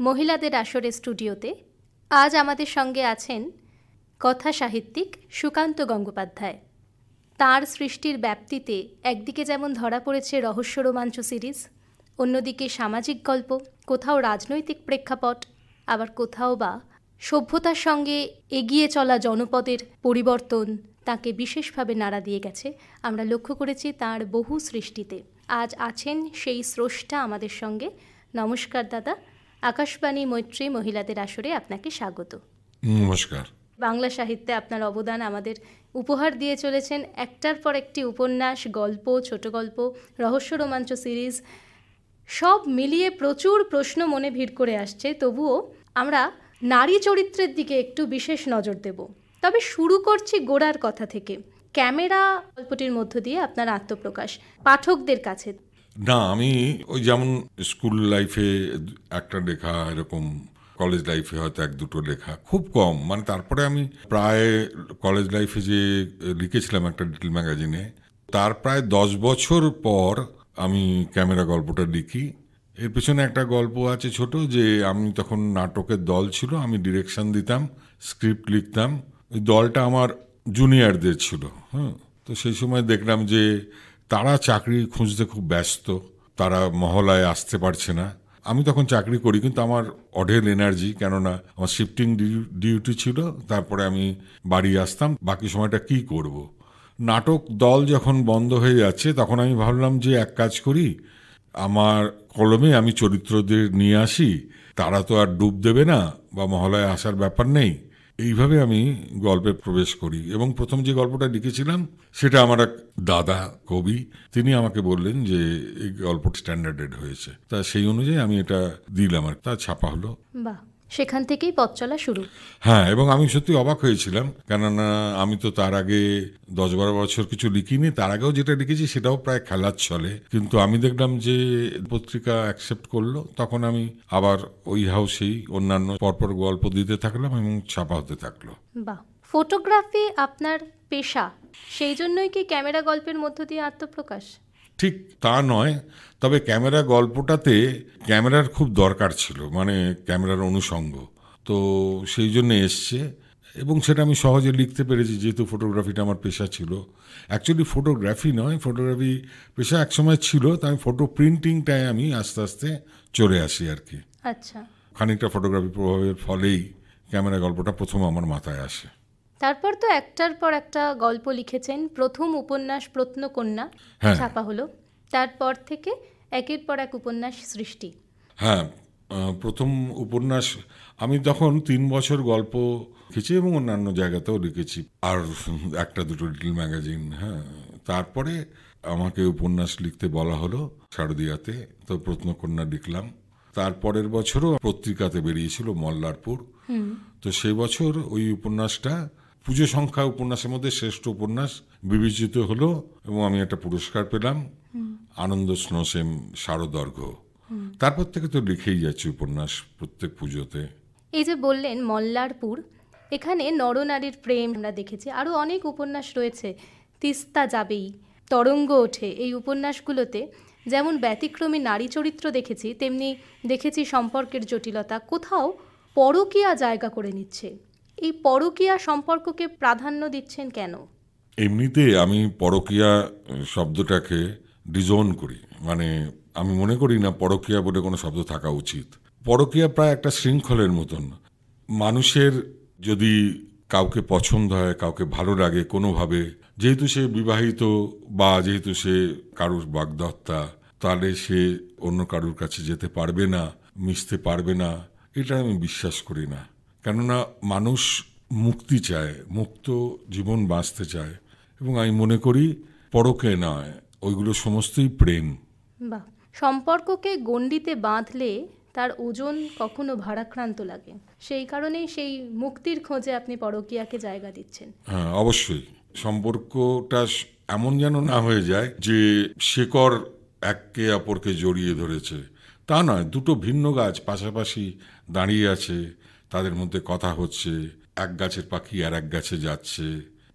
মহিলাদের আসরে স্টুডিওতে আজ আমাদের সঙ্গে আছেন কথা সাহিত্যিক সুকান্ত গঙ্গোপাধ্যায়। তাঁর সৃষ্টির ব্যাপ্তিতে একদিকে যেমন ধরা পড়েছে রহস্য রোমাঞ্চ সিরিজ, অন্যদিকে সামাজিক গল্প, কোথাও রাজনৈতিক প্রেক্ষাপট, আবার কোথাও বা সভ্যতার সঙ্গে এগিয়ে চলা জনপদের পরিবর্তন তাকে বিশেষভাবে নাড়া দিয়ে গেছে। আমরা লক্ষ্য করেছি তাঁর বহু সৃষ্টিতে। আজ আছেন সেই স্রষ্টা আমাদের সঙ্গে। নমস্কার দাদা, আকাশবাণী মৈত্রী মহিলাদের আসরে আপনাকে স্বাগত। নমস্কার। বাংলা সাহিত্যে আপনার অবদান আমাদের উপহার দিয়ে চলেছেন একটার পর একটি উপন্যাস, গল্প, ছোট গল্প, রহস্য রোমাঞ্চ সিরিজ, সব মিলিয়ে প্রচুর প্রশ্ন মনে ভিড় করে আসছে। তবুও আমরা নারী চরিত্রের দিকে একটু বিশেষ নজর দেব। তবে শুরু করছি গোড়ার কথা থেকে। ক্যামেরা গল্পটির মধ্য দিয়ে আপনার আত্মপ্রকাশ পাঠকদের কাছে। না, আমি ওই যেমন স্কুল লাইফে একটা লেখা, এরকম কলেজ লাইফে হয়তো এক দুটো লেখা, খুব কম। মানে তারপরে আমি প্রায় কলেজ লাইফে যে লিখেছিলাম একটা লিটল ম্যাগাজিনে, তার প্রায় 10 বছর পর আমি ক্যামেরা গল্পটা লিখি। এর পেছনে একটা গল্প আছে ছোট, যে আমি তখন নাটকের দল ছিল, আমি ডিরেকশন দিতাম, স্ক্রিপ্ট লিখতাম। ওই দলটা আমার জুনিয়রদের ছিল। তো সেই সময় দেখলাম যে তারা চাকরি খুঁজতে খুব ব্যস্ত, তারা মহলায় আসতে পারছে না। আমি তখন চাকরি করি, কিন্তু আমার অঢেল এনার্জি, কেননা আমার শিফটিং ডিউটি ছিল। তারপরে আমি বাড়ি আসতাম, বাকি সময়টা কি করব। নাটক দল যখন বন্ধ হয়ে যাচ্ছে, তখন আমি ভাবলাম যে এক কাজ করি, আমার কলমে আমি চরিত্রদের নিয়ে আসি, তারা তো আর ডুব দেবে না বা মহলায় আসার ব্যাপার নেই। এইভাবে আমি গল্পে প্রবেশ করি এবং প্রথম যে গল্পটা লিখেছিলাম সেটা আমার এক দাদা কবি, তিনি আমাকে বললেন যে এই গল্পটি স্ট্যান্ডার্ডেড হয়েছে। তা সেই অনুযায়ী আমি এটা দিলাম, আর তা ছাপা হলো। বাহ, সেখান থেকেই পথ চলা শুরু। হ্যাঁ, এবং আমি সত্যি অবাক হয়েছিলাম, কেননা আমি তো তার আগে 10-12 বছর কিছু লিখিনি। তার আগেও যেটা লিখেছি সেটাও প্রায় খেলার ছলে, কিন্তু আমি দেখলাম যে পত্রিকা অ্যাকসেপ্ট করলো। তখন আমি আবার ওই হাউসেই অন্যান্য পরপর গল্প দিতে থাকলাম এবং ছাপা হতে থাকলো। বাহ, ফটোগ্রাফি আপনার পেশা, সেই জন্যই কি ক্যামেরা গল্পের মধ্য দিয়ে আত্মপ্রকাশ? ঠিক তা নয়, তবে ক্যামেরা গল্পটাতে ক্যামেরার খুব দরকার ছিল, মানে ক্যামেরার অনুষঙ্গ, তো সেই জন্য এসছে এবং সেটা আমি সহজে লিখতে পেরেছি, যেহেতু ফটোগ্রাফিটা আমার পেশা ছিল। অ্যাকচুয়ালি ফটোগ্রাফি নয়, ফটোগ্রাফি পেশা একসময় ছিল, তাই আমি ফটো প্রিন্টিংটায় আমি আস্তে আস্তে চলে আসি আর কি। আচ্ছা, খানিকটা ফটোগ্রাফি প্রভাবের ফলেই ক্যামেরা গল্পটা প্রথম আমার মাথায় আসে। তারপর তো একটার পর একটা গল্প লিখেছেন। প্রথম উপন্যাস প্রত্নকন্যা ছাপা হলো, তারপর থেকে একের পর এক উপন্যাস সৃষ্টি। হ্যাঁ, প্রথম উপন্যাস আমি তখন 3 বছর গল্প লিখেছি এবং অন্যান্য জায়গাতেও লিখেছি, আর একটা দুটো লিটল ম্যাগাজিন। হ্যাঁ, তারপরে আমাকে উপন্যাস লিখতে বলা হলো শারদিয়াতে, তো প্রত্নকন্যা লিখলাম। তারপরের বছরও পত্রিকাতে বেরিয়েছিল মল্লারপুর, তো সেই বছর ওই উপন্যাসটা পুজো সংখ্যা উপন্যাসের মধ্যে শ্রেষ্ঠ উপন্যাস বিবেচিত হলো এবং আমি একটা পুরস্কার পেলাম, আনন্দ স্নোসেম শারদর্ঘ্য। তারপর থেকে তো লিখেই যাচ্ছি উপন্যাস প্রত্যেক পুজোতে। এই যে বললেন মল্লারপুর, এখানে নরনারীর প্রেম আমরা দেখেছি, আরও অনেক উপন্যাস রয়েছে। তিস্তা যাবেই, তরঙ্গ ওঠে, এই উপন্যাসগুলোতে যেমন ব্যতিক্রমী নারী চরিত্র দেখেছি, তেমনি দেখেছি সম্পর্কের জটিলতা, কোথাও পরকীয়া জায়গা করে নিচ্ছে। এই পরকীয়া সম্পর্ককে প্রাধান্য দিচ্ছেন কেন? এমনিতে আমি পরকীয়া শব্দটাকে ডিজোন করি, মানে আমি মনে করি না পরকীয়া বলে কোনো শব্দ থাকা উচিত। পরকীয়া প্রায় একটা শৃঙ্খলের মতন। মানুষের যদি কাউকে পছন্দ হয়, কাউকে ভালো লাগে কোনোভাবে, যেহেতু সে বিবাহিত বা যেহেতু সে কারুর বাগদত্তা, তাহলে সে অন্য কারুর কাছে যেতে পারবে না, মিশতে পারবে না, এটা আমি বিশ্বাস করি না। কেননা মানুষ মুক্তি চায়, মুক্ত জীবন বাঁচতে চায়, এবং আমি মনে করি পরকে নয়, ওইগুলো সমস্তই প্রেম। বাহ, সম্পর্ককে গণ্ডিতে বাঁধলে তার ওজন কখনো ভারাক্রান্ত লাগে, সেই কারণেই সেই মুক্তির খোঁজে আপনি পরকীয়াকে জায়গা দিচ্ছেন। হ্যাঁ, অবশ্যই। সম্পর্কটা এমন যেন না হয়ে যায় যে শেকড় একে অপরকে জড়িয়ে ধরেছে, তা নয়। দুটো ভিন্ন গাছ পাশাপাশি দাঁড়িয়ে আছে, তাদের মধ্যে কথা হচ্ছে, এক গাছের পাখি আর এক গাছে যাচ্ছে,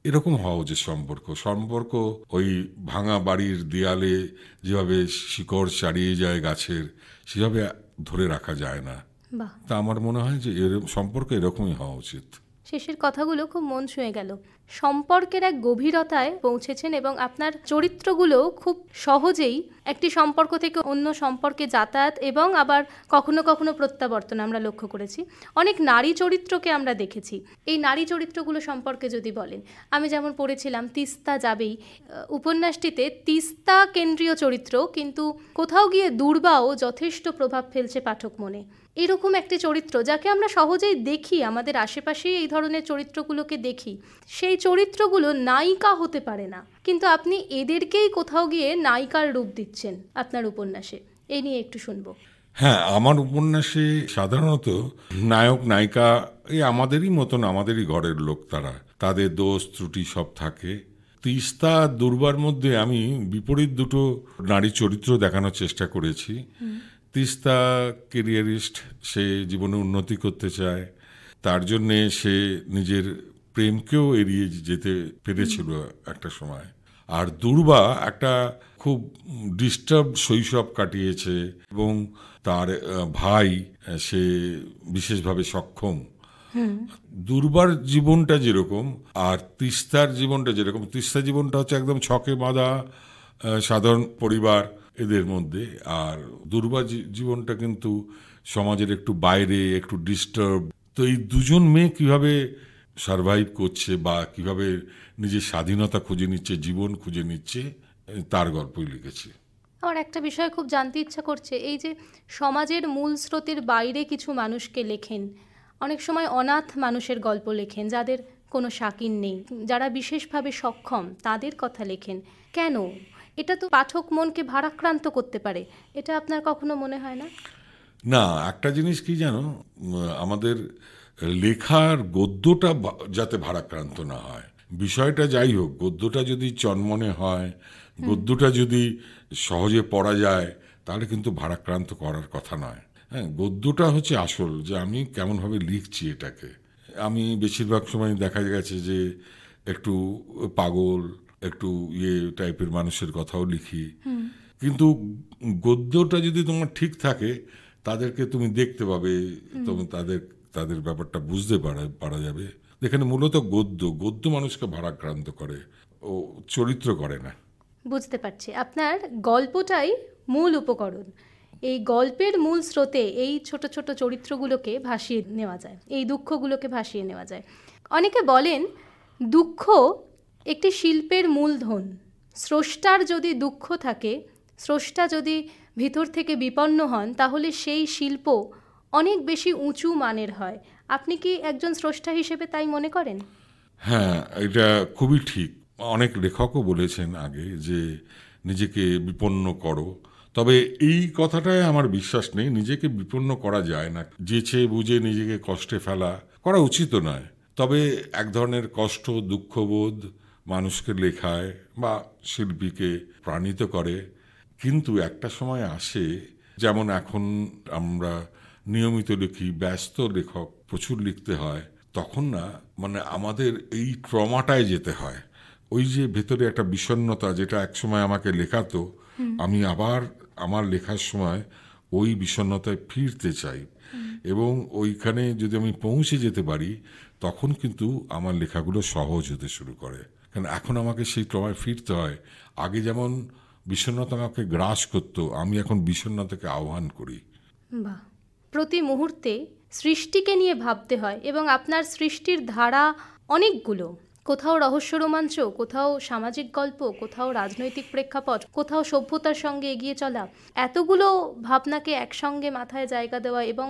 এরকম হওয়া উচিত সম্পর্ক। সম্পর্ক ওই ভাঙা বাড়ির দেয়ালে যেভাবে শিকড় চাড়িয়ে যায় গাছের, সেভাবে ধরে রাখা যায় না। বাহ, তা আমার মনে হয় যে এর সম্পর্ক এরকমই হওয়া উচিত। শেষের কথাগুলো খুব মন ছুঁয়ে গেল। সম্পর্কের এক গভীরতায় পৌঁছেছেন এবং আপনার চরিত্রগুলো খুব সহজেই একটি সম্পর্ক থেকে অন্য সম্পর্কে যাতায়াত এবং আবার কখনো কখনো প্রত্যাবর্তন আমরা লক্ষ্য করেছি। অনেক নারী চরিত্রকে আমরা দেখেছি। এই নারী চরিত্রগুলো সম্পর্কে যদি বলেন, আমি যেমন পড়েছিলাম তিস্তা যাবেই, উপন্যাসটিতে তিস্তা কেন্দ্রীয় চরিত্র, কিন্তু কোথাও গিয়ে দুর্বাও যথেষ্ট প্রভাব ফেলছে পাঠক মনে। এরকম একটি চরিত্র যাকে আমরা সহজেই দেখি, আমাদের আশেপাশেই এই ধরনের চরিত্রগুলোকে দেখি, সেই চরিত্রগুলো নায়িকা হতে পারে না, কিন্তু আপনি এদেরকেই কোথাও গিয়ে নায়িকার রূপ দিচ্ছেন আপনার উপন্যাসে। এই নিয়ে একটু শুনবো। হ্যাঁ, আমার উপন্যাসে সাধারণত নায়ক নায়িকা এই আমাদেরই মতন, আমাদেরই ঘরের লোক, তাদের দোষ ত্রুটি সব থাকে। তিস্তা দুর্বার মধ্যে আমি বিপরীত দুটো নারী চরিত্র দেখানোর চেষ্টা করেছি। তিস্তা কেরিয়ারিস্ট, সে জীবনে উন্নতি করতে চায়, তার জন্যে সে নিজের প্রেমকেও এড়িয়ে যেতে পেরেছিল একটা সময়। আর দুর্বা একটা খুব ডিস্টার্ব শৈশব কাটিয়েছে এবং তার ভাই সে বিশেষভাবে সক্ষম। দুর্বার জীবনটা যেরকম আর তিস্তার জীবনটা যেরকম, তিস্তার জীবনটা হচ্ছে একদম ছকে বাঁধা সাধারণ পরিবার এদের মধ্যে, আর দুর্বার জীবনটা কিন্তু সমাজের একটু বাইরে, একটু ডিস্টার্ব। তো এই দুজন মেয়ে কিভাবে সারভাইভ করছে বা কিভাবে নিজের স্বাধীনতা খুঁজে নিচ্ছে, জীবন খুঁজে নিচ্ছে, তার গল্পই লিখেছি। আমার একটা বিষয় খুব জানতে ইচ্ছা করছে, এই যে সমাজের মূল স্রোতের বাইরে কিছু মানুষকে লেখেন, অনেক সময় অনাথ মানুষের গল্প লেখেন, যাদের কোনো শাকিন নেই, যারা বিশেষভাবে সক্ষম, তাদের কথা লেখেন, কেন? এটা তো পাঠক মনকে ভারাক্রান্ত করতে পারে, এটা আপনার কখনো মনে হয় না? না, একটা জিনিস কি জানো, আমাদের লেখার গদ্যটা যাতে ভারাক্রান্ত না হয়। বিষয়টা যাই হোক, গদ্যটা যদি চনমনে হয়, গদ্যটা যদি সহজে পড়া যায়, তাহলে কিন্তু ভারাক্রান্ত করার কথা নয়। হ্যাঁ, গদ্যটা হচ্ছে আসল, যে আমি কেমনভাবে লিখছি এটাকে। আমি বেশিরভাগ সময় দেখা গেছে যে একটু পাগল, একটু টাইপের মানুষের কথাও লিখি, কিন্তু গদ্যটা যদি তোমার ঠিক থাকে, তাদেরকে তুমি দেখতে পাবে, তুমি তাদের ব্যাপারটা বুঝতে পারা যাবে। এখানে মূলত গদ্য মানুষকে ভারাক্রান্ত করে, ও চরিত্র করে না। বুঝতে পারছি, আপনার গল্পটাই মূল উপকরণ। এই গল্পের মূল স্রোতে এই ছোট ছোট চরিত্রগুলোকে ভাসিয়ে নেওয়া যায়, এই দুঃখগুলোকে ভাসিয়ে নেওয়া যায়। অনেকে বলেন দুঃখ একটি শিল্পের মূলধন। স্রষ্টার যদি দুঃখ থাকে, স্রষ্টা যদি ভিতর থেকে বিপন্ন হন, তাহলে সেই শিল্প অনেক বেশি উঁচু মানের হয়। আপনি কি একজন স্রষ্টা হিসেবে তাই মনে করেন? হ্যাঁ, এটা খুবই ঠিক। অনেক লেখকও বলেছেন আগে যে নিজেকে বিপন্ন করো, তবে এই কথাটায় আমার বিশ্বাস নেই। নিজেকে বিপন্ন করা যায় না, যেচে বুঝে নিজেকে কষ্টে ফেলা করা উচিত নয়। তবে এক ধরনের কষ্ট, দুঃখবোধ মানুষকে লেখায় বা শিল্পীকে প্রাণিত করে। কিন্তু একটা সময় আসে, যেমন এখন আমরা নিয়মিত লিখি, ব্যস্ত লেখক, প্রচুর লিখতে হয়, তখন না মানে আমাদের এই ট্রমাটায় যেতে হয়। ওই যে ভেতরে একটা বিষণ্ণতা, যেটা একসময় আমাকে লেখাতো, আমি আবার আমার লেখার সময় ওই বিষণ্ণতায় ফিরতে চাই, এবং ওইখানে যদি আমি পৌঁছে যেতে পারি, তখন কিন্তু আমার লেখাগুলো সহজ হতে শুরু করে। কারণ এখন আমাকে সেই ট্রমায় ফিরতে হয়। আগে যেমন বিষণ্ণতা আমাকে গ্রাস করতো, আমি এখন বিষণ্ণতাকে আহ্বান করি। বাহ, প্রতি মুহূর্তে সৃষ্টিকে নিয়ে ভাবতে হয়, এবং আপনার সৃষ্টির ধারা অনেকগুলো, কোথাও রহস্য রোমাঞ্চ, কোথাও সামাজিক গল্প, কোথাও রাজনৈতিক প্রেক্ষাপট, কোথাও সভ্যতার সঙ্গে এগিয়ে চলা। এতগুলো ভাবনাকে একসঙ্গে মাথায় জায়গা দেওয়া এবং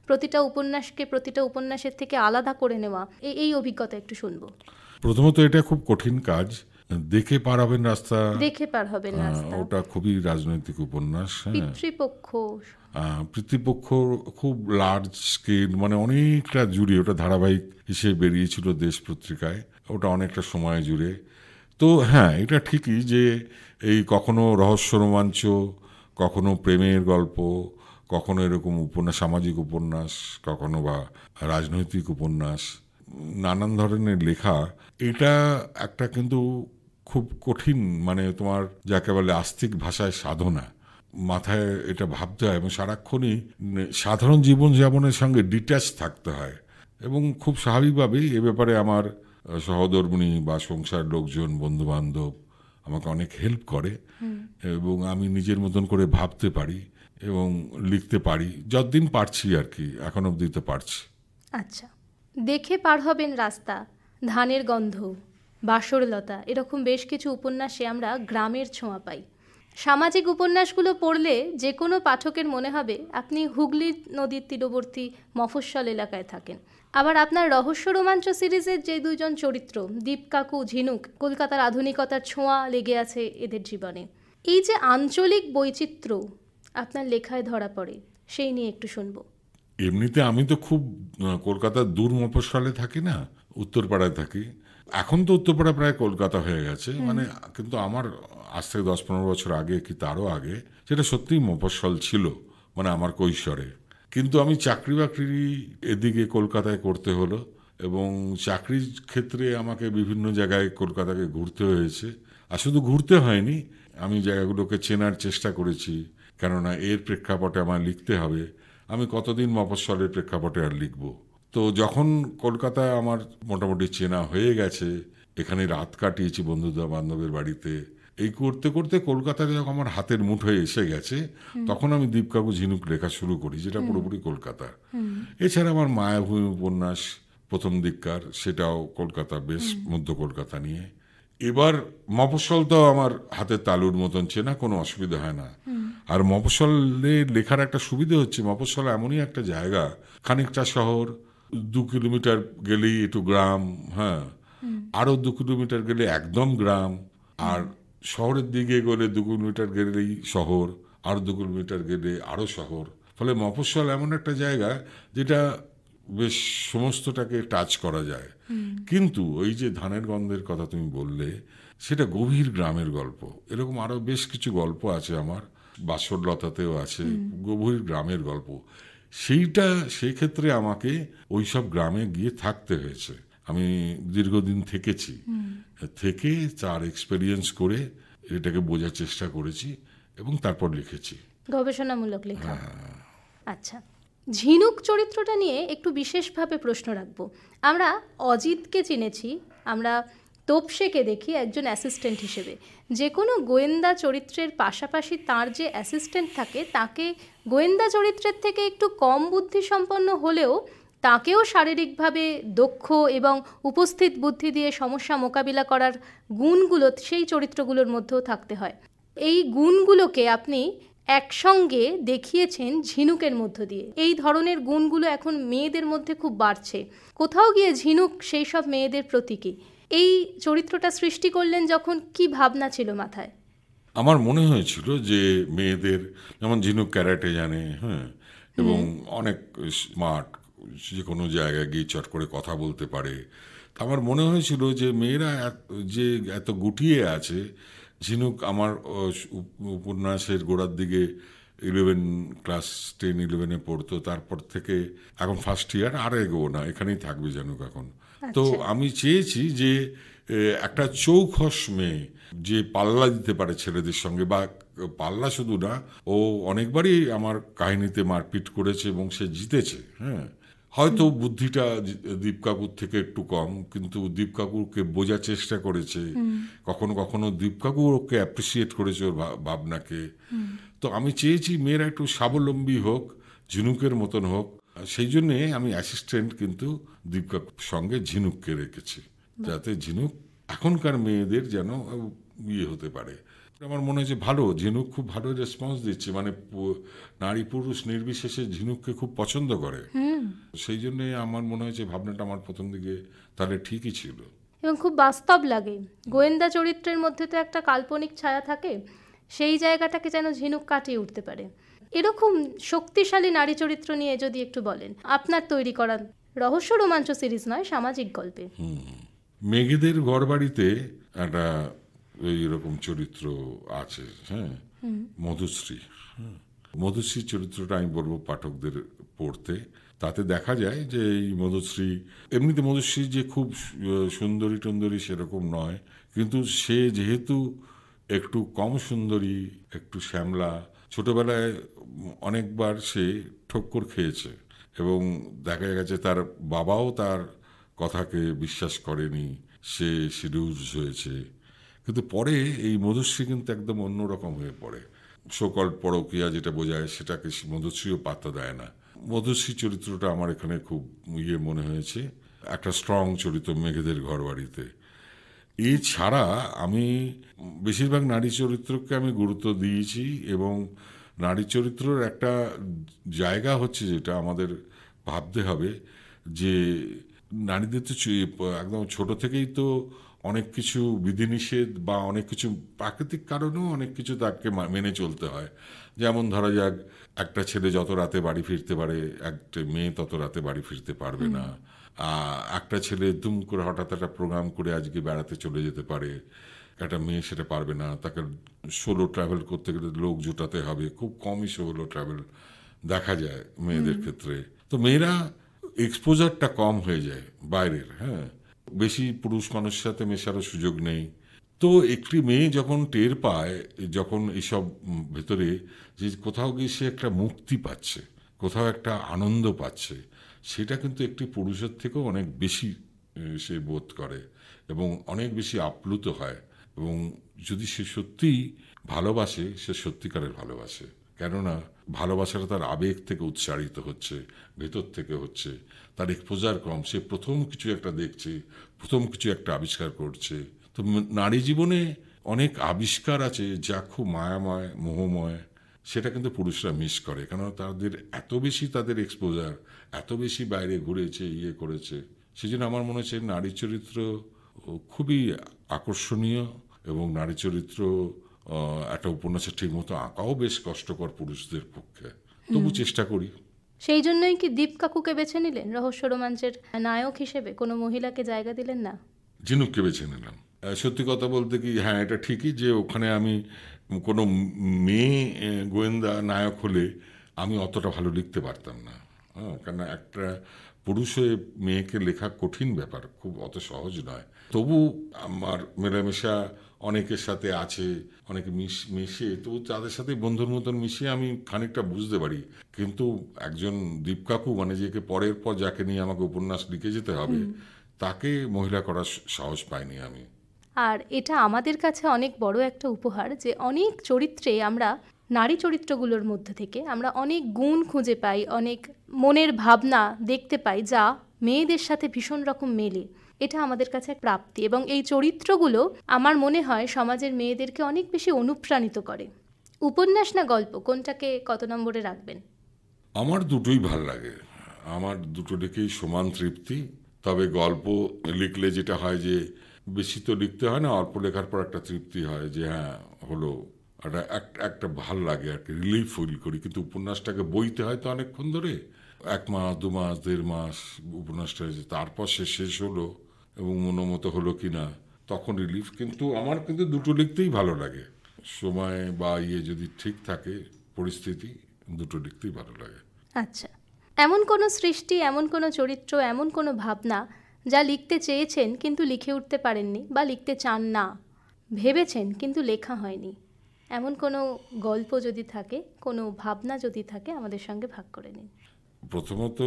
প্রতিটা উপন্যাসকে প্রতিটা উপন্যাসের থেকে আলাদা করে নেওয়া, এই অভিজ্ঞতা একটু শুনবো। প্রথমত এটা খুব কঠিন কাজ। দেখে পার হবেন রাস্তা, ওটা খুবই রাজনৈতিক উপন্যাস। পিতৃপক্ষ খুব লার্জ স্কেল, মানে অনেকটা জুড়ে, ওটা ধারাবাহিক হিসেবে বেরিয়েছিল দেশ পত্রিকায়, ওটা অনেকটা সময় জুড়ে। তো হ্যাঁ, এটা ঠিকই যে এই কখনো রহস্য রোমাঞ্চ, কখনো প্রেমের গল্প, কখনো এরকম উপন্যাস, সামাজিক উপন্যাস, কখনো বা রাজনৈতিক উপন্যাস, নানান ধরনের লেখা, এটা একটা কিন্তু খুব কঠিন, মানে তোমার যাকে বলে আস্তিক ভাষায় সাধনা। মাথায় এটা ভাবতে হয় এবং সারাক্ষণই সাধারণ জীবনযাপনের সঙ্গে ডিট্যাচ থাকতে হয়। এবং খুব স্বাভাবিকভাবেই এ ব্যাপারে আমার সহধর্মিণী বা সংসার লোকজন, বন্ধুবান্ধব আমাকে অনেক হেল্প করে এবং আমি নিজের মতন করে ভাবতে পারি এবং লিখতে পারি যতদিন পারছি আর কি, এখন অবধি তো পারছি। আচ্ছা, দেখে পার হবেন রাস্তা, ধানের গন্ধ, বাসরলতা, এরকম বেশ কিছু উপন্যাসে আমরা গ্রামের ছোঁয়া পাই। সামাজিক উপন্যাসগুলো পড়লে যে কোনো পাঠকের মনে হবে আপনি হুগলি নদীর তীরবর্তী মফস্বল এলাকায় থাকেন। আবার আপনার রহস্য রোমাঞ্চ সিরিজের যে দুইজন চরিত্র, দীপ কাকু, ঝিনুক, কলকাতার আধুনিকতার ছোঁয়া লেগে আছে এদের জীবনে। এই যে আঞ্চলিক বৈচিত্র্য আপনার লেখায় ধরা পড়ে, সেই নিয়ে একটু শুনবো। এমনিতে আমি তো খুব কলকাতার দূর মফস্বলে থাকি না, উত্তরপাড়ায় থাকি। এখন তো উত্তরপাড়া প্রায় কলকাতা হয়ে গেছে, মানে কিন্তু আমার আজ থেকে 10-15 বছর আগে কি তারও আগে সেটা সত্যিই মফস্বল ছিল, মানে আমার কৈশোরে। কিন্তু আমি চাকরি বাকরি এদিকে কলকাতায় করতে হলো এবং চাকরির ক্ষেত্রে আমাকে বিভিন্ন জায়গায় কলকাতাকে ঘুরতে হয়েছে। আর শুধু ঘুরতে হয়নি, আমি জায়গাগুলোকে চেনার চেষ্টা করেছি, কেননা এর প্রেক্ষাপটে আমার লিখতে হবে। আমি কতদিন মফস্বলের প্রেক্ষাপটে আর লিখব। তো যখন কলকাতায় আমার মোটামুটি চেনা হয়ে গেছে, এখানে রাত কাটিয়েছি বন্ধুদের বান্ধবের বাড়িতে, এই করতে করতে কলকাতায় যখন আমার হাতের মুঠোয় এসে গেছে, তখন আমি দীপ কাকু, ঝিনুক লেখা শুরু করি, যেটা পুরোপুরি কলকাতা। এছাড়া আমার মায়াভূমি উপন্যাস প্রথম দিককার, সেটাও কলকাতা, বেশ মধ্য কলকাতা নিয়ে। এবার মফস্বল তো আমার হাতের তালুর মতন চেনা, কোনো অসুবিধা হয় না। আর মফস্বলে লেখার একটা সুবিধা হচ্ছে, মফস্বল এমনই একটা জায়গা, খানিকটা শহর, 2 কিলোমিটার গেলেই একটু গ্রাম, হ্যাঁ, আরো 2 কিলোমিটার গেলে একদম গ্রাম, আর শহরের দিকে গেলে 2 কিলোমিটার গেলেই শহর, আর 2 কিলোমিটার গেলে আরো শহর। ফলে মফস্বল এমন একটা জায়গা যেটা বেশ সমস্তটাকে টাচ করা যায়। কিন্তু ওই যে ধানের গন্ধের কথা তুমি বললে, সেটা গভীর গ্রামের গল্প। এরকম আরো বেশ কিছু গল্প আছে আমার, বাসরলতাতেও আছে গভীর গ্রামের গল্প। সেই ক্ষেত্রে আমাকে ওইসব গ্রামে গিয়ে থাকতে হয়েছে। আমি দীর্ঘদিন থেকেছি, থেকে তার এক্সপেরিয়েন্স করে এটাকে বোঝার চেষ্টা করেছি এবং তারপর লিখেছি। গবেষণামূলক লেখা। আচ্ছা, ঝিনুক চরিত্রটা নিয়ে একটু বিশেষভাবে প্রশ্ন রাখবো। আমরা অজিতকে চিনেছি, আমরা তোপসেকে দেখি একজন অ্যাসিস্ট্যান্ট হিসেবে। যে কোনো গোয়েন্দা চরিত্রের পাশাপাশি তার যে অ্যাসিস্ট্যান্ট থাকে, তাকে গোয়েন্দা চরিত্রের থেকে একটু কম বুদ্ধিসম্পন্ন হলেও তাকেও শারীরিকভাবে দক্ষ এবং উপস্থিত বুদ্ধি দিয়ে সমস্যা মোকাবিলা করার গুণগুলো সেই চরিত্রগুলোর মধ্যেও থাকতে হয়। এই গুণগুলোকে আপনি একসঙ্গে দেখিয়েছেন ঝিনুকের মধ্য দিয়ে। এই ধরনের গুণগুলো এখন মেয়েদের মধ্যে খুব বাড়ছে। কোথাও গিয়ে ঝিনুক সেই সব মেয়েদের প্রতীকী। এই চরিত্রটা সৃষ্টি করলেন যখন, কি ভাবনা ছিল মাথায়? আমার মনে হয়েছিল যে মেয়েদের, যেমন ঝিনুক ক্যারাটে জানে, হ্যাঁ, এবং অনেক স্মার্ট, যে কোনো জায়গায় গিয়ে চট করে কথা বলতে পারে। আমার মনে হয়েছিল যে মেয়েরা যে এত গুটিয়ে আছে, ঝিনুক আমার উপন্যাসের গোড়ার দিকে ক্লাস 10-11 পড়তো, তারপর থেকে এখন ফার্স্ট ইয়ার, আর এগোবো না, এখানেই থাকবে ঝিনুক এখন। তো আমি চেয়েছি যে একটা চৌখস মেয়ে যে পাল্লা দিতে পারে ছেলেদের সঙ্গে, বা পাল্লা শুধু না, ও অনেকবারই আমার কাহিনীতে মারপিট করেছে এবং সে জিতেছে। হ্যাঁ, হয়তো বুদ্ধিটা দীপ কাকুর থেকে একটু কম, কিন্তু দীপ কাকুকে বোঝার চেষ্টা করেছে, কখনো কখনো দীপ কাকু ওকে অ্যাপ্রিসিয়েট করেছে ওর ভাবনাকে। তো আমি চেয়েছি মেয়েরা একটু স্বাবলম্বী হোক, ঝিনুকের মতন হোক। সেই জন্যে আমি অ্যাসিস্ট্যান্ট কিন্তু দীপ কাকুর সঙ্গে ঝিনুককে রেখেছি, যাতে ঝিনুক এখনকার মেয়েদের যেন হতে পারে। আমার মনে হয়েছে ভালো, ঝিনুক খুব ভালো রেসপন্স দিচ্ছে, মানে নারী পুরুষ নির্বিশেষে ঝিনুককে খুব পছন্দ করে। সেই জন্য আমার মনে হয়েছে ভাবনাটা আমার প্রথম দিকে তাহলে ঠিকই ছিল এবং খুব বাস্তব লাগে। গোয়েন্দা চরিত্রের মধ্যে তো একটা কাল্পনিক ছায়া থাকে, সেই জায়গাটাকে যেন ঝিনুক কাটিয়ে উঠতে পারে। এরকম শক্তিশালী নারী চরিত্র নিয়ে যদি একটু বলেন, আপনার তৈরি করা রহস্য রোমাঞ্চ সিরিজ নয়, সামাজিক গল্পে। মেঘেদের ঘরবাড়িতে একটা এইরকম চরিত্র আছে, হ্যাঁ, মধুশ্রী। মধুশ্রী চরিত্রটা আমি বলবো পাঠকদের পড়তে। তাতে দেখা যায় যে এই মধুশ্রী, এমনিতে মধুশ্রী যে খুব সুন্দরী টন্দরী সেরকম নয়, কিন্তু সে যেহেতু একটু কম সুন্দরী, একটু শ্যামলা, ছোটবেলায় অনেকবার সে ঠক্কর খেয়েছে এবং দেখা গেছে তার বাবাও তার কথাকে বিশ্বাস করেনি, সে সিডিউস হয়েছে। কিন্তু পরে এই মধুশ্রী কিন্তু একদম অন্যরকম হয়ে পড়ে। সকল পরকীয়া যেটা বোঝায় সেটাকে মধুশ্রীও পাত্তা দেয় না। মধুশ্রী চরিত্রটা আমার এখানে খুব মনে হয়েছে, একটা স্ট্রং চরিত্র মেঘেদের ঘরবাড়িতে। এছাড়া আমি বেশিরভাগ নারী চরিত্রকে আমি গুরুত্ব দিয়েছি এবং নারী চরিত্রের একটা জায়গা হচ্ছে যেটা আমাদের ভাবতে হবে যে নারীদের তো একদম ছোট থেকেই তো অনেক কিছু বিধিনিষেধ বা অনেক কিছু প্রাকৃতিক কারণেও অনেক কিছু তাকে মেনে চলতে হয়। যেমন ধরা যাক, একটা ছেলে যত রাতে বাড়ি ফিরতে পারে, একটা মেয়ে তত রাতে বাড়ি ফিরতে পারবে না। একটা ছেলে দুম করে হঠাৎ একটা প্রোগ্রাম করে আজকে বেড়াতে চলে যেতে পারে, একটা মেয়ে সেটা পারবে না। তাকে সোলো ট্রাভেল করতে গেলে লোক জোটাতে হবে, খুব কমই সোলো ট্রাভেল দেখা যায় মেয়েদের ক্ষেত্রে। তো মেয়েরা এক্সপোজারটা কম হয়ে যায় বাইরের, হ্যাঁ, বেশি পুরুষ মানুষের সাথে মেশারও সুযোগ নেই। তো একটি মেয়ে যখন টের পায়, যখন এইসব ভেতরে যে কোথাও গিয়ে সে একটা মুক্তি পাচ্ছে, কোথাও একটা আনন্দ পাচ্ছে, সেটা কিন্তু একটি পুরুষের থেকেও অনেক বেশি সে বোধ করে এবং অনেক বেশি আপ্লুত হয়। এবং যদি সে সত্যিই ভালোবাসে, সে সত্যিকারের ভালোবাসে, কেননা ভালোবাসাটা তার আবেগ থেকে উচ্চারিত হচ্ছে, ভেতর থেকে হচ্ছে, তার এক্সপোজার কম, সে প্রথম কিছু একটা দেখছে, প্রথম কিছু একটা আবিষ্কার করছে। তো নারী জীবনে অনেক আবিষ্কার আছে যা খুব মায়াময়, মোহময়, সেটা কিন্তু পুরুষরা মিস করে, কেন তাদের এত বেশি তাদের এক্সপোজার, এত বেশি বাইরে ঘুরেছে, ইয়ে করেছে। সেই জন্য আমার মনে হচ্ছে নারী চরিত্র খুবই আকর্ষণীয় এবং নারী চরিত্র একটা উপন্যাসে ঠিক মতো আঁকাও বেশ কষ্টকর পুরুষদের পক্ষে, তবু চেষ্টা করি। সেই জন্যই কি দীপ কাকুকে বেছে নিলেন রহস্য রোমাঞ্চের নায়ক হিসেবে? কোনো মহিলাকে জায়গা দিলেন না? ঝিনুককে বেছে নিলাম। সত্যি কথা বলতে কি, হ্যাঁ, এটা ঠিকই যে ওখানে আমি কোনো মেয়ে গোয়েন্দা নায়ক হলে আমি অতটা ভালো লিখতে পারতাম না। হ্যাঁ, কেন একটা পুরুষ হয়ে মেয়েকে লেখা কঠিন ব্যাপার, খুব অত সহজ নয়। তবু আমার মেলামেশা অনেকের সাথে আছে, অনেকে মিশে, তবু তাদের সাথে বন্ধুর মতন মিশিয়ে আমি খানিকটা বুঝতে পারি। কিন্তু একজন দীপ কাকু, মানে যে পরের পর যাকে নিয়ে আমাকে উপন্যাস লিখে যেতে হবে, তাকে মহিলা করার সাহস পাইনি আমি। আর এটা আমাদের কাছে অনেক বড় একটা উপহার যে অনেক চরিত্রে আমরা, নারী চরিত্রগুলোর মধ্যে থেকে আমরা অনেক গুণ খুঁজে পাই, অনেক মনের ভাবনা দেখতে পাই যা মেয়েদের সাথে ভীষণ রকম মেলে। এটা আমাদের কাছে এক প্রাপ্তি এবং এই চরিত্রগুলো আমার মনে হয় সমাজের মেয়েদেরকে অনেক বেশি অনুপ্রাণিত করে। উপন্যাস না গল্প, কোনটাকে কত নম্বরে রাখবেন? আমার দুটোই ভাল লাগে, আমার দুটো লিখেই সমান তৃপ্তি। তবে গল্প লিখলে যেটা হয় যে বেশি তো লিখতে হয় না, অল্প লেখার পর একটা তৃপ্তি হয় যে হ্যাঁ হলো, একটা ভাল লাগে আর কি, রিলিফ ফিল করি। কিন্তু উপন্যাসটাকে বইতে হয় তো অনেকক্ষণ ধরে, 1 মাস 2 মাস 1.5 মাস উপন্যাসটা, তারপর সে শেষ হলো এবং মনোমতো হলো কিনা তখন রিলিফ। কিন্তু আমার কিন্তু দুটো লিখতেই ভালো লাগে, সময় বা যদি ঠিক থাকে পরিস্থিতি, দুটো লিখতেই ভালো লাগে। আচ্ছা, এমন কোনো সৃষ্টি, এমন কোনো চরিত্র, এমন কোনো ভাবনা যা লিখতে চেয়েছেন কিন্তু লিখে উঠতে পারেননি, বা লিখতে চান না, ভেবেছেন কিন্তু লেখা হয়নি, এমন কোনো গল্প যদি থাকে, কোনো ভাবনা যদি থাকে, আমাদের সঙ্গে ভাগ করে নিন। প্রথমত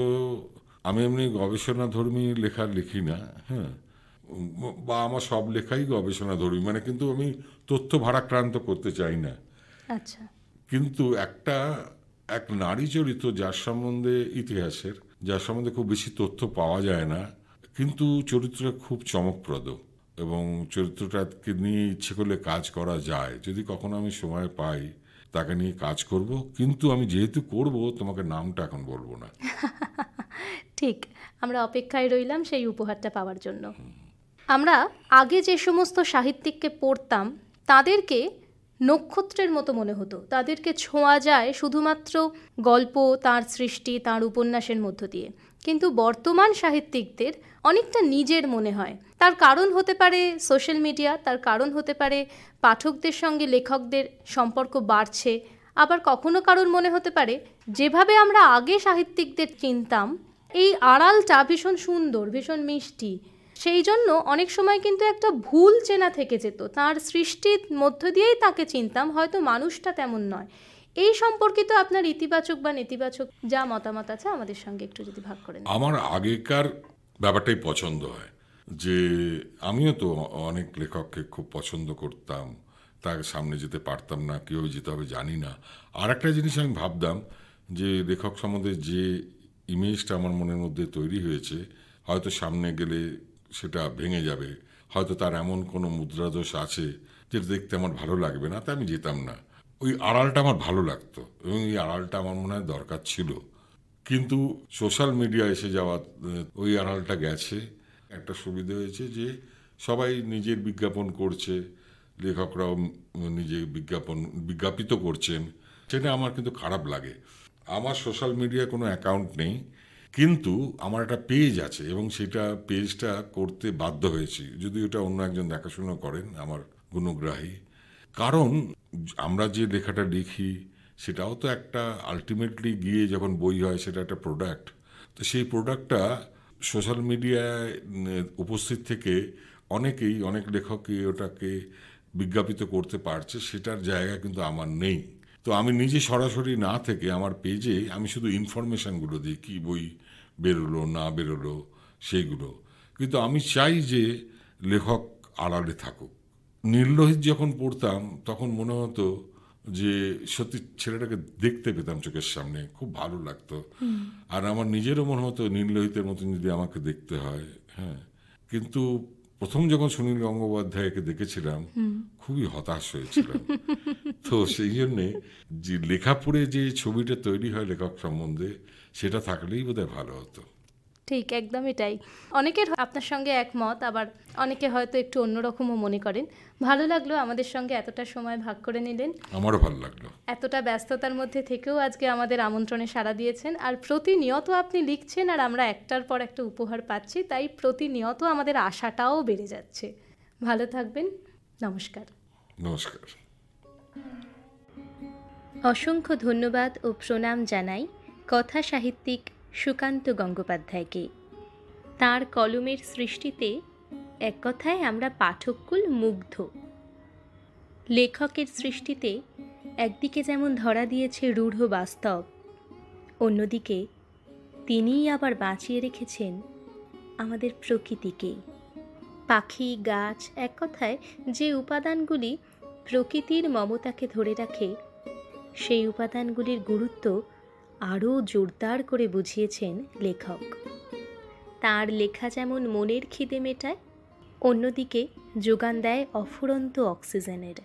আমি এমনি গবেষণাধর্মী লেখা লিখি না, হ্যাঁ, বা আমার সব লেখাই গবেষণাধর্মী, মানে কিন্তু আমি তথ্য ভারাক্রান্ত করতে চাই না। আচ্ছা, কিন্তু এক নারী চরিত্র যার সম্বন্ধে ইতিহাসের, যার সম্বন্ধে খুব বেশি তথ্য পাওয়া যায় না, কিন্তু চরিত্রটা খুব চমকপ্রদ এবং চরিত্রটাকে নিয়ে ইচ্ছে করলে কাজ করা যায়। যদি কখনো আমি সময় পাই তাকে নিয়ে কাজ করব, কিন্তু আমি যেহেতু করব তোমাকে নামটা এখন বলবো না। ঠিক, আমরা অপেক্ষায় রইলাম সেই উপহারটা পাওয়ার জন্য। আমরা আগে যে সমস্ত সাহিত্যিককে পড়তাম তাদেরকে নক্ষত্রের মতো মনে হতো, তাদেরকে ছোঁয়া যায় শুধুমাত্র গল্প, তার সৃষ্টি, তার উপন্যাসের মধ্য দিয়ে। কিন্তু বর্তমান সাহিত্যিকদের অনেকটা নিজের মনে হয়। তার কারণ হতে পারে সোশ্যাল মিডিয়া, তার কারণ হতে পারে পাঠকদের সঙ্গে লেখকদের সম্পর্ক বাড়ছে, আবার কখনো কারোর মনে হতে পারে যেভাবে আমরা আগে সাহিত্যিকদের চিনতাম এই আড়ালটা ভীষণ সুন্দর, ভীষণ মিষ্টি, সেই জন্য অনেক সময় কিন্তু একটা ভুল চেনা থেকে যেত, তার সৃষ্টির মধ্য দিয়েই তাকে চিনতাম, হয়তো মানুষটা তেমন নয়। এই সম্পর্কিত আপনার ইতিবাচক বা নেতিবাচক যা মতামত আছে আমাদের সঙ্গে একটু যদি ভাগ করেন। আমার আগেকার ব্যাপারটাই পছন্দ হয়, যে আমিও তো অনেক লেখককে খুব পছন্দ করতাম, তার সামনে যেতে পারতাম না, কীভাবে যেতে হবে জানি না। আর একটা জিনিস আমি ভাবতাম যে লেখক সম্বন্ধে যে ইমেজটা আমার মনের মধ্যে তৈরি হয়েছে, হয়তো সামনে গেলে সেটা ভেঙে যাবে, হয়তো তার এমন কোনো মুদ্রাদোষ আছে যেটা দেখতে আমার ভালো লাগবে না, তাই আমি যেতাম না। ওই আড়ালটা আমার ভালো লাগতো এবং এই আড়ালটা আমার মনে হয় দরকার ছিল। কিন্তু সোশ্যাল মিডিয়া এসে যাওয়া ওই আড়ালটা গেছে। একটা সুবিধা হয়েছে যে সবাই নিজের বিজ্ঞাপন করছে, লেখকরাও নিজে বিজ্ঞাপিত করছেন, সেটা আমার কিন্তু খারাপ লাগে। আমার সোশ্যাল মিডিয়ায় কোনো অ্যাকাউন্ট নেই, কিন্তু আমার একটা পেজ আছে এবং সেটা পেজটা করতে বাধ্য হয়েছি, যদি ওটা অন্য একজন দেখাশোনা করেন আমার গুণগ্রাহী। কারণ আমরা যে লেখাটা লিখি সেটাও তো একটা আলটিমেটলি গিয়ে যখন বই হয় সেটা একটা প্রোডাক্ট। তো সেই প্রোডাক্টটা সোশ্যাল মিডিয়ায় উপস্থিত থেকে অনেক লেখকই ওটাকে বিজ্ঞাপিত করতে পারছে, সেটার জায়গা কিন্তু আমার নেই। তো আমি নিজে সরাসরি না থেকে আমার পেজে আমি শুধু ইনফরমেশানগুলো দিই, কী বই বেরোলো না বেরোলো সেইগুলো। কিন্তু আমি চাই যে লেখক আড়ালে থাকুক। নীললোহিত যখন পড়তাম তখন মনে হতো যে সত্যি ছেলেটাকে দেখতে পেতাম চোখের সামনে, খুব ভালো লাগতো। আর আমার নিজেরও মনে হতো নীললোহিতের মতন যদি আমাকে দেখতে হয়। হ্যাঁ, কিন্তু প্রথম যখন সুনীল গঙ্গোপাধ্যায়কে দেখেছিলাম খুবই হতাশ হয়েছিলাম। তো সেই জন্যে যে লেখা পড়ে যে ছবিটা তৈরি হয় লেখক সম্বন্ধে, সেটা থাকলেই বোধহয় ভালো হতো। ঠিক, একদমই তাই। অনেকের আপনার সঙ্গে একমত, আবার অনেকে হয়তো একটু অন্যরকমও মনে করেন। ভালো লাগলো আমাদের সঙ্গে এতটা সময় ভাগ করে নিলেন। আমারও ভালো লাগলো। এতটা ব্যস্ততার মধ্যে থেকেও আজকে আমাদের আমন্ত্রণে সাড়া দিয়েছেন। আর প্রতিনিয়ত আপনি লিখছেন আর আমরা একটার পর একটা উপহার পাচ্ছি, তাই প্রতিনিয়ত আমাদের আশাটাও বেড়ে যাচ্ছে। ভালো থাকবেন। নমস্কার। নমস্কার। অসংখ্য ধন্যবাদ ও প্রণাম জানাই কথা সাহিত্যিক সুকান্ত গঙ্গোপাধ্যায়কে। তাঁর কলমের সৃষ্টিতে এক কথায় আমরা পাঠককুল মুগ্ধ। লেখকের সৃষ্টিতে একদিকে যেমন ধরা দিয়েছে রূঢ় বাস্তব, অন্যদিকে তিনিই আবার বাঁচিয়ে রেখেছেন আমাদের প্রকৃতিকে। পাখি, গাছ, এক কথায় যে উপাদানগুলি প্রকৃতির মমতাকে ধরে রাখে, সেই উপাদানগুলির গুরুত্ব আরও জোরদার করে বুঝিয়েছেন লেখক। তাঁর লেখা যেমন মনের খিদে মেটায়, অন্যদিকে যোগান দেয় অফুরন্ত অক্সিজেনের।